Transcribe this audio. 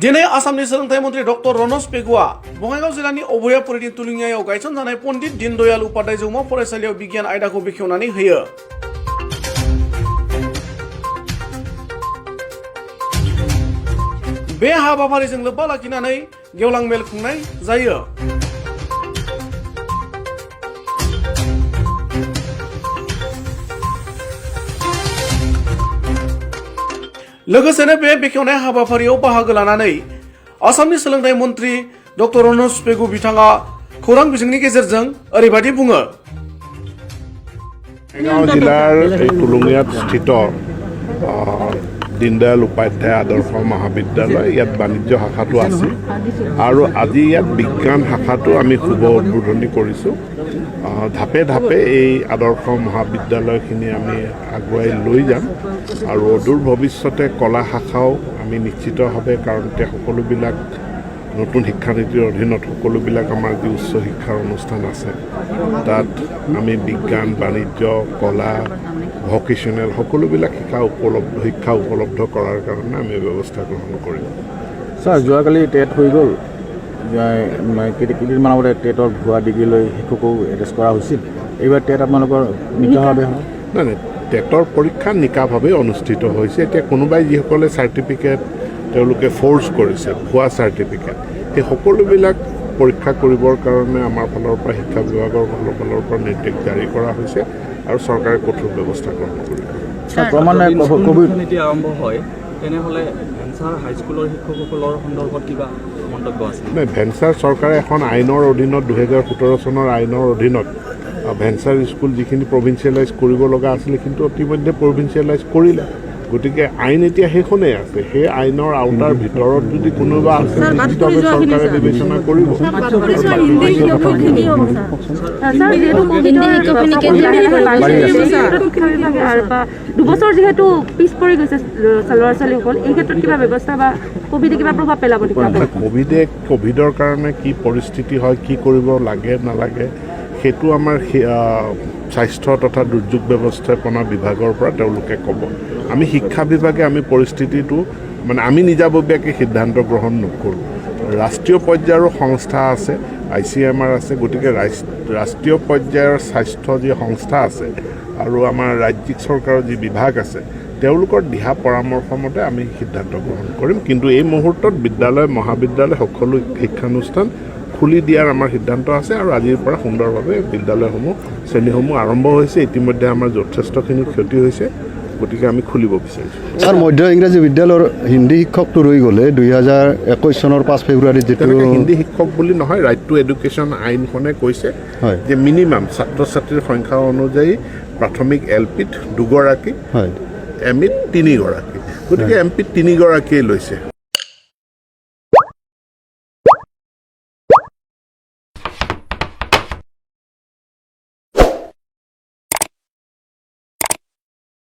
दिनै आसामनि सोलोंथाइ मन्त्रि डक्टर रनज पेगुआ बङाइगाव जिल्लानि अभयापुरीनि तुलिङायाव गायसनजानाय पण्डित दीनदयाल उपाध्याय जौमा फरायसालियाव बिगियान आयदाखौ बेखेवनानै होयो। बे हाबाफारिजों लोब्बा लाखिनानै गेवलां मेल खुंनाय जायो। लोगोसेनो बे बेखेवनाय हाबाफारियाव बाहागो लानानै आसामनि सोलोंथाइ मन्त्रि डक्टर रनज पेगु बिथाङा खौरां बिजोंनि गेजेरजों ओरैबायदि बुङो। बङाइगाव जिलार तुलुङियात স্থিত দীনদয়াল উপাধ্যায় আদৰ্শ মহাবিদ্যালয় ইয়াত বাণিজ্য শাখাটো আছে আৰু আজি ইয়াত বিজ্ঞান শাখাটো আমি শুভ উদ্বোধনী কৰিছোঁ। ধাপে ধাপে এই আদৰ্শ মহাবিদ্যালয়খিনি আমি আগুৱাই লৈ যাম আৰু অদূৰ ভৱিষ্যতে কলা শাখাও আমি নিশ্চিতভাৱে, কাৰণ এতিয়া সকলোবিলাক নতুন শিক্ষানীতিৰ অধীনত সকলোবিলাক আমাৰ যি উচ্চ শিক্ষাৰ অনুষ্ঠান আছে তাত আমি বিজ্ঞান, বাণিজ্য, কলা, ভকেশ্যনেল সকলোবিলাক শিক্ষা উপলব্ধ কৰাৰ কাৰণে আমি ব্যৱস্থা গ্ৰহণ কৰিম। ছাৰ, যোৱাকালি টেট হৈ গ'ল, কেইদিনমান আগতে টেটৰ ভুৱা ডিগ্ৰী লৈ শিক্ষকো এৰেষ্ট কৰা হৈছিল। এইবাৰ টেট আপোনালোকৰ নিকাভাৱে হয়? নাই, টেটৰ পৰীক্ষা নিকাভাৱে অনুষ্ঠিত হৈছে। এতিয়া কোনোবাই যিসকলে চাৰ্টিফিকেট তেওঁলোকে ফ'ৰ্চ কৰিছে, ভুৱা চাৰ্টিফিকেট, সেই সকলোবিলাক পৰীক্ষা কৰিবৰ কাৰণে আমাৰ ফালৰ পৰা শিক্ষা বিভাগৰ ফালৰ পৰা নিৰ্দেশ জাৰি কৰা হৈছে আৰু চৰকাৰে কঠোৰ ব্যৱস্থা গ্ৰহণ কৰিব। নীতি আৰম্ভ হয় তেনেহ'লে ভেঞ্চাৰ হাইস্কুলৰ শিক্ষকসকলৰ সন্দৰ্ভত কিবা মন্তব্য আছে? নাই, ভেঞ্চাৰ চৰকাৰে এখন আইনৰ অধীনত 2017 চনৰ আইনৰ অধীনত ভেঞ্চাৰ স্কুল যিখিনি প্ৰভিঞ্চিয়েলাইজ কৰিব লগা আছিলে কিন্তু ইতিমধ্যে প্ৰভিঞ্চিয়েলাইজ কৰিলে। গতিকে আইন এতিয়া সেইখনেই আছে। সেই আইনৰ আওতাৰ ভিতৰত যদি কোনোবা আছে নিশ্চিতভাৱে চৰকাৰে বিবেচনা কৰিব। দুবছৰ যিহেতু পিছ পৰি গৈছে ল'ৰা ছোৱালীসকল, এই ক্ষেত্ৰত কিবা ব্যৱস্থা বা কভিডে কিবা প্ৰভাৱ পেলাব নেকি? কভিডৰ কাৰণে কি পৰিস্থিতি হয়, কি কৰিব লাগে নালাগে, সেইটো আমাৰ স্বাস্থ্য তথা দুৰ্যোগ ব্যৱস্থাপনা বিভাগৰ পৰা তেওঁলোকে ক'ব। আমি শিক্ষা বিভাগে আমি পৰিস্থিতিটো আমি নিজাববীয়াকৈ সিদ্ধান্ত গ্ৰহণ নকৰোঁ। ৰাষ্ট্ৰীয় পৰ্যায়ৰ সংস্থা আছে, ICMR আছে। গতিকে ৰাষ্ট্ৰীয় পৰ্যায়ৰ স্বাস্থ্য যি সংস্থা আছে আৰু আমাৰ ৰাজ্যিক চৰকাৰৰ যি বিভাগ আছে তেওঁলোকৰ দিহা পৰামৰ্শ মতে আমি সিদ্ধান্ত গ্ৰহণ কৰিম। কিন্তু এই মুহূৰ্তত বিদ্যালয়, মহাবিদ্যালয় সকলো শিক্ষানুষ্ঠান খুলি দিয়াৰ আমাৰ সিদ্ধান্ত আছে আৰু আজিৰ পৰা সুন্দৰভাৱে বিদ্যালয়সমূহ, শ্ৰেণীসমূহ আৰম্ভ হৈছে। ইতিমধ্যে আমাৰ যথেষ্টখিনি ক্ষতি হৈছে, গতিকে আমি খুলিব বিচাৰিছোঁ। ছাৰ, মধ্য ইংৰাজী বিদ্যালয়ৰ হিন্দী শিক্ষকটো ৰৈ গ'লে 2021 চনৰ 5 ফেব্ৰুৱাৰীত যিটো হিন্দী শিক্ষক বুলি নহয়, ৰাইট টু এডুকেশ্যন আইনখনে কৈছে যে মিনিমাম ছাত্ৰ ছাত্ৰীৰ সংখ্যা অনুযায়ী প্ৰাথমিক LPত 2গৰাকী, MEত 3গৰাকী। গতিকে MP ত 3গৰাকীয়ে লৈছে।